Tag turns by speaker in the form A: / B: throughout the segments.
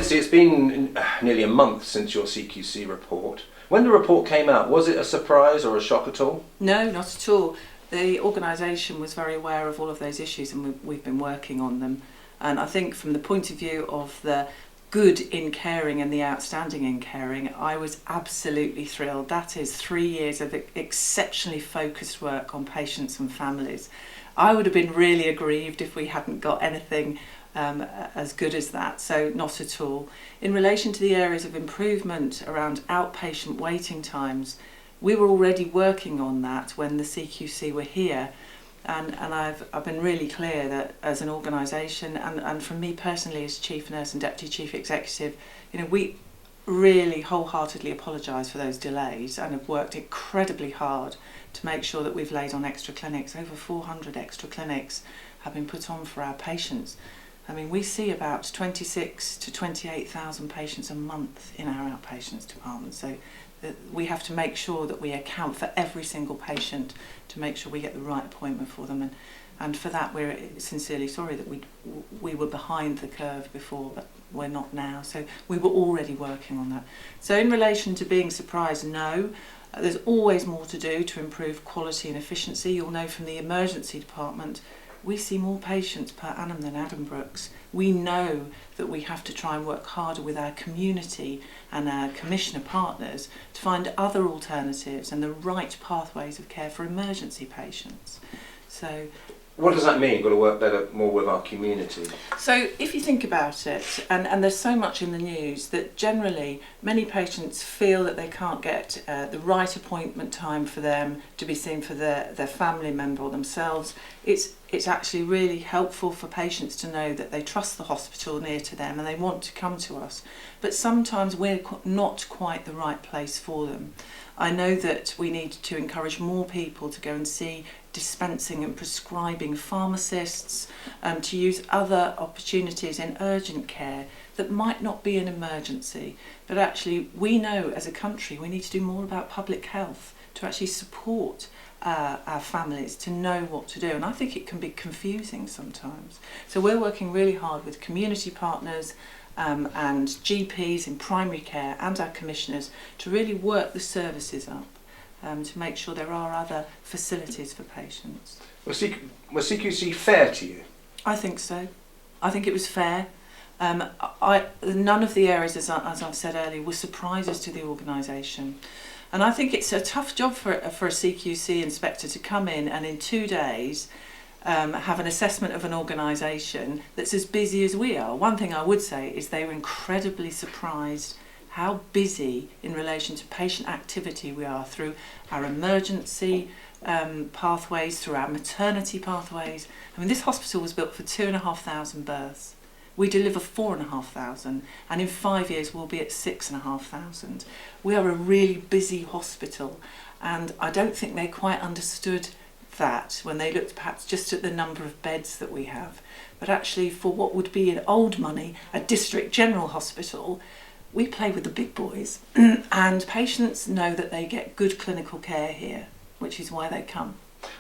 A: obviously it's been nearly a month since your CQC report. When the report came out, was it a surprise or a shock at all?
B: No, not at all. The organisation was very aware of all of those issues, and we've been working on them. And I think from the point of view of the good in caring and the outstanding in caring, I was absolutely thrilled. That is 3 years of exceptionally focused work on patients and families. I would have been really aggrieved if we hadn't got anything as good as that, so not at all. In relation to the areas of improvement around outpatient waiting times, we were already working on that when the CQC were here, and I've been really clear that as an organisation and from me personally as Chief Nurse and Deputy Chief Executive, we really wholeheartedly apologise for those delays and have worked incredibly hard to make sure that we've laid on extra clinics. Over 400 extra clinics have been put on for our patients. I mean, we see about 26 to 28,000 patients a month in our outpatients department, so we have to make sure that we account for every single patient to make sure we get the right appointment for them, and for that we're sincerely sorry that we were behind the curve before, but we're not now. So we were already working on that. So in relation to being surprised, no. There's always more to do to improve quality and efficiency. You'll know from the emergency department, we see more patients per annum than Addenbrooke's. We know that we have to try and work harder with our community and our commissioner partners to find other alternatives and the right pathways of care for emergency patients. So,
A: what does that mean? You've got to work better, more with our community.
B: So if you think about it, and there's so much in the news that generally many patients feel that they can't get the right appointment time for them to be seen for their family member or themselves. It's actually really helpful for patients to know that they trust the hospital near to them and they want to come to us. But sometimes we're not quite the right place for them. I know that we need to encourage more people to go and see dispensing and prescribing pharmacists, to use other opportunities in urgent care that might not be an emergency. But actually we know as a country we need to do more about public health to actually support our families to know what to do, and I think it can be confusing sometimes. So we're working really hard with community partners and GPs in primary care and our commissioners to really work the services up to make sure there are other facilities for patients.
A: Was CQC fair to you?
B: I think so. I think it was fair. None of the areas, as I've said earlier, were surprises to the organisation. And I think it's a tough job for a CQC inspector to come in and in 2 days have an assessment of an organisation that's as busy as we are. One thing I would say is they were incredibly surprised how busy in relation to patient activity we are through our emergency pathways, through our maternity pathways. I mean, this hospital was built for 2,500 births. We deliver 4,500, and in 5 years we'll be at 6,500. We are a really busy hospital, and I don't think they quite understood that when they looked perhaps just at the number of beds that we have. But actually, for what would be in old money a district general hospital, we play with the big boys, and patients know that they get good clinical care here, which is why they come.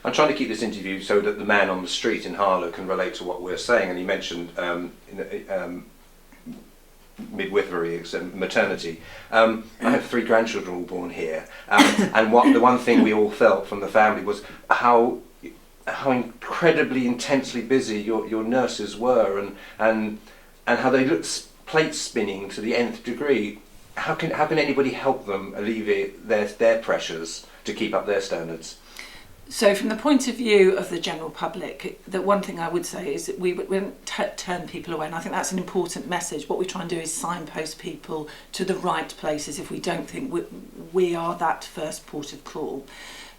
A: I'm trying to keep this interview so that the man on the street in Harlow can relate to what we're saying, and he mentioned midwifery, maternity. I have 3 grandchildren all born here, and the one thing we all felt from the family was how incredibly intensely busy your nurses were, and how they looked plate spinning to the nth degree. How can anybody help them alleviate their pressures to keep up their standards?
B: So from the point of view of the general public, the one thing I would say is that we don't turn people away, and I think that's an important message. What we try and do is signpost people to the right places if we don't think we are that first port of call.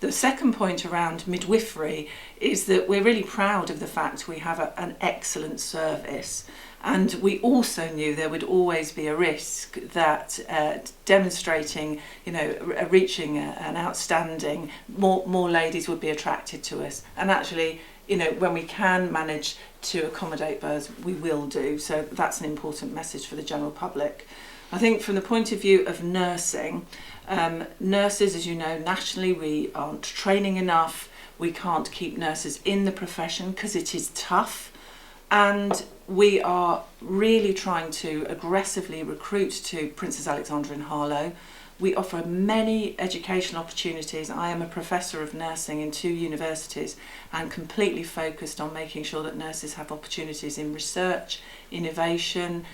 B: The second point around midwifery is that we're really proud of the fact we have an excellent service. And we also knew there would always be a risk that demonstrating, reaching an outstanding, more ladies would be attracted to us. And actually, when we can manage to accommodate births, we will do. So that's an important message for the general public. I think from the point of view of nursing, nurses, as you know, nationally we aren't training enough. We can't keep nurses in the profession because it is tough. And we are really trying to aggressively recruit to Princess Alexandra in Harlow. We offer many educational opportunities. I am a professor of nursing in 2 universities and completely focused on making sure that nurses have opportunities in research, innovation,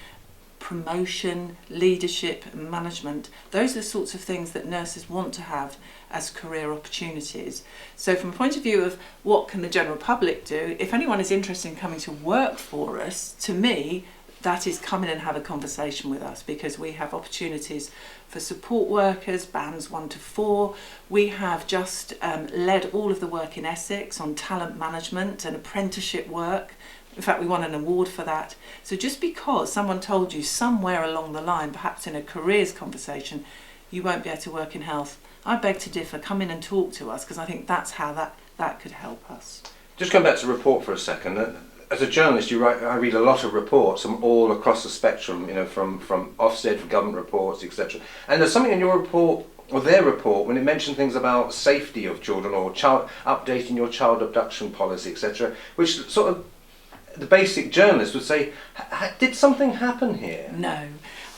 B: promotion, leadership and management. Those are the sorts of things that nurses want to have as career opportunities. So from a point of view of what can the general public do, if anyone is interested in coming to work for us, to me, that is come in and have a conversation with us, because we have opportunities for support workers, bands 1 to 4. We have just led all of the work in Essex on talent management and apprenticeship work. In fact, we won an award for that. So just because someone told you somewhere along the line, perhaps in a careers conversation, you won't be able to work in health, I beg to differ. Come in and talk to us, because I think that's how that could help us.
A: Just come back to the report for a second. As a journalist, I read a lot of reports from all across the spectrum, from Ofsted, for government reports, etc. And there's something in your report, or their report, when it mentioned things about safety of children, or updating your child abduction policy, etc., which sort of the basic journalist would say, did something happen here?
B: No.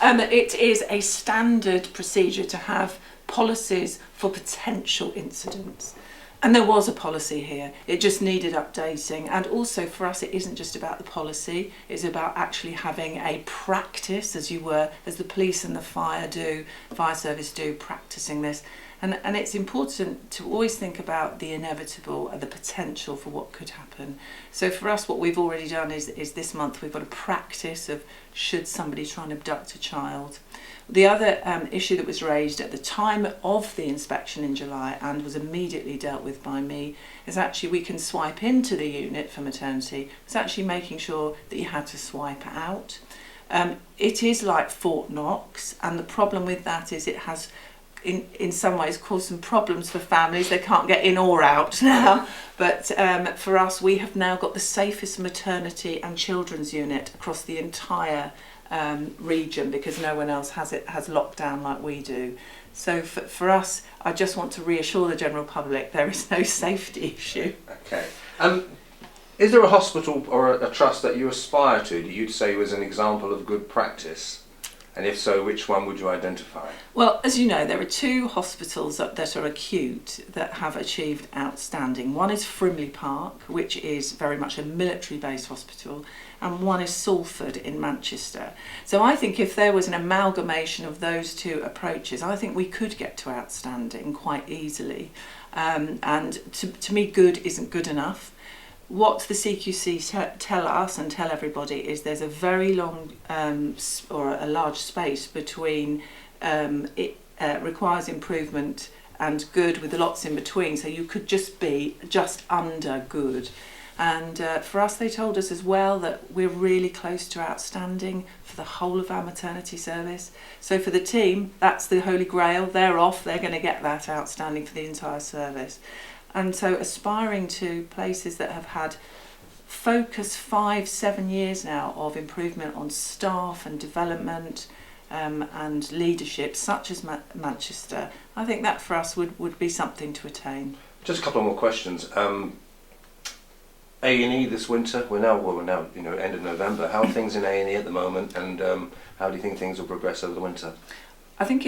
B: It is a standard procedure to have policies for potential incidents. And there was a policy here. It just needed updating. And also for us, it isn't just about the policy. It's about actually having a practice, as the police and the fire service do, practicing this. And it's important to always think about the inevitable and the potential for what could happen. So for us, what we've already done is this month we've got a practice of, should somebody try and abduct a child. The other issue that was raised at the time of the inspection in July and was immediately dealt with by me is actually we can swipe into the unit for maternity. It's actually making sure that you had to swipe out. It is like Fort Knox, and the problem with that is it has in some ways caused some problems for families. They can't get in or out now. But for us, we have now got the safest maternity and children's unit across the entire region, because no one else has lockdown like we do. So for us, I just want to reassure the general public there is no safety issue.
A: Okay. Is there a hospital or a trust that you aspire to, that you'd say was an example of good practice? And if so, which one would you identify?
B: Well, as you know, there are 2 hospitals that are acute that have achieved outstanding. One is Frimley Park, which is very much a military-based hospital, and one is Salford in Manchester. So I think if there was an amalgamation of those 2 approaches, I think we could get to outstanding quite easily. And to me, good isn't good enough. What the CQC tell us and tell everybody is there's a very long or a large space between it requires improvement and good, with lots in between, so you could just be just under good. And for us, they told us as well that we're really close to outstanding for the whole of our maternity service. So for the team, that's the holy grail. They're off, they're going to get that outstanding for the entire service. And so aspiring to places that have had focus 5-7 years now of improvement on staff and development and leadership, such as Manchester, I think that for us would be something to attain.
A: Just a couple more questions. A&E this winter, we're now end of November. How are things in A&E at the moment, and how do you think things will progress over the winter?
B: I think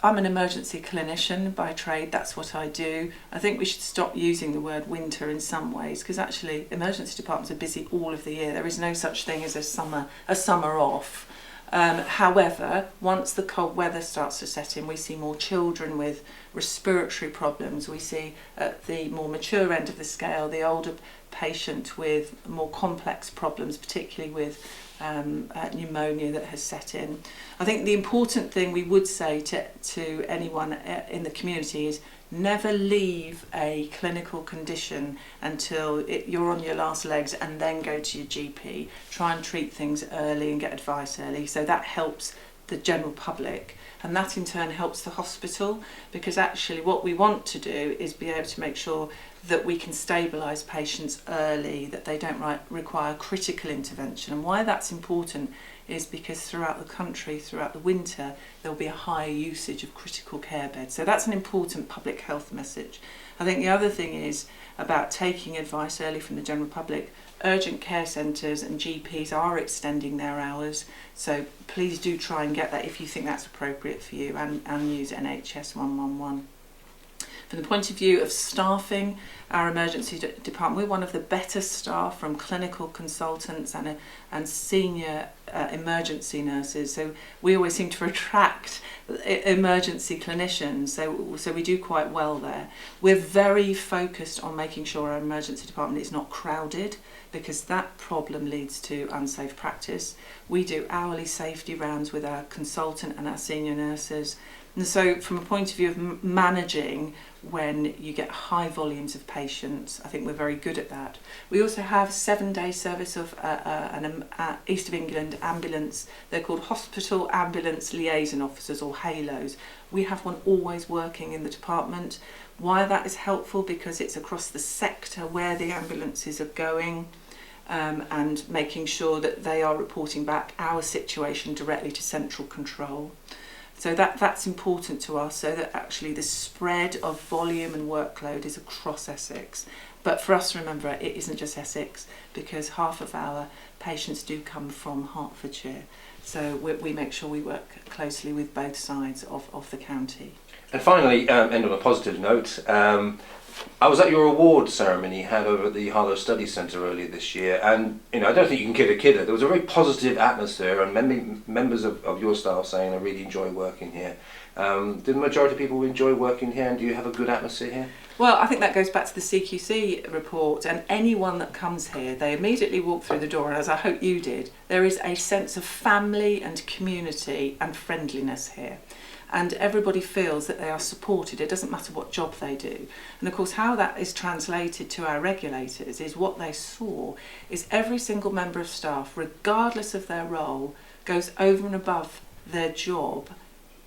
B: I'm an emergency clinician by trade, that's what I do. I think we should stop using the word winter in some ways, because actually emergency departments are busy all of the year. There is no such thing as a summer off. However, once the cold weather starts to set in, we see more children with respiratory problems. We see at the more mature end of the scale, the older patient with more complex problems, particularly with pneumonia that has set in. I think the important thing we would say to anyone in the community is never leave a clinical condition until you're on your last legs, and then go to your GP. Try and treat things early and get advice early, so that helps the general public, and that in turn helps the hospital, because actually what we want to do is be able to make sure that we can stabilise patients early, that they don't require critical intervention. And why that's important is because throughout the country, throughout the winter, there will be a higher usage of critical care beds. So that's an important public health message. I think the other thing is about taking advice early from the general public. urgent care centres and GPs are extending their hours, so please do try and get that if you think that's appropriate for you, and use NHS 111. From the point of view of staffing, our emergency department, we're one of the better staff from clinical consultants and senior emergency nurses. So we always seem to attract emergency clinicians. So we do quite well there. We're very focused on making sure our emergency department is not crowded, because that problem leads to unsafe practice. We do hourly safety rounds with our consultant and our senior nurses. And so from a point of view of managing when you get high volumes of patients, I think we're very good at that. We also have 7-day service of an East of England ambulance. They're called Hospital Ambulance Liaison Officers, or HALOs. We have one always working in the department. Why that is helpful? Because it's across the sector where the ambulances are going, and making sure that they are reporting back our situation directly to central control. So that's important to us, so that actually the spread of volume and workload is across Essex. But for us, remember, it isn't just Essex, because half of our patients do come from Hertfordshire. So we make sure we work closely with both sides of the county.
A: And finally, end on a positive note, I was at your award ceremony you had over at the Harlow Study Centre earlier this year, and I don't think you can kid a kidder. There was a very positive atmosphere, and many members of your staff saying, I really enjoy working here. Did the majority of people enjoy working here, and do you have a good atmosphere here?
B: Well, I think that goes back to the CQC report, and anyone that comes here, they immediately walk through the door, and as I hope you did, there is a sense of family and community and friendliness here. And everybody feels that they are supported. It doesn't matter what job they do. And of course, how that is translated to our regulators is what they saw is every single member of staff, regardless of their role, goes over and above their job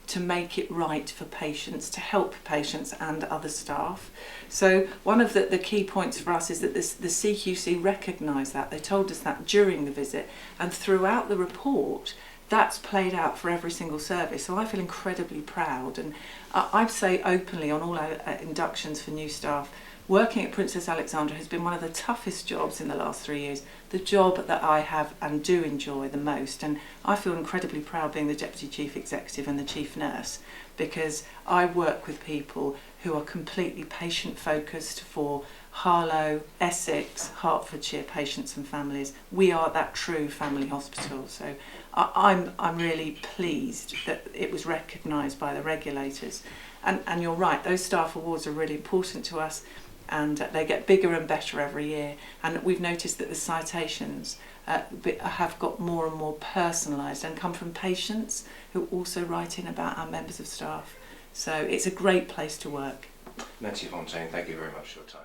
B: to make it right for patients, to help patients and other staff. So one of the key points for us is that the CQC recognised that. They told us that during the visit, and throughout the report, that's played out for every single service. So I feel incredibly proud, and I'd say openly on all our inductions for new staff, working at Princess Alexandra has been one of the toughest jobs in the last 3 years, the job that I have and do enjoy the most. And I feel incredibly proud being the Deputy Chief Executive and the Chief Nurse, because I work with people who are completely patient focused for Harlow, Essex, Hertfordshire patients and families. We are that true family hospital. So I'm really pleased that it was recognised by the regulators. And you're right, those staff awards are really important to us, and they get bigger and better every year. And we've noticed that the citations have got more and more personalised and come from patients who also write in about our members of staff. So it's a great place to work.
A: Nancy Fontaine, thank you very much for your time.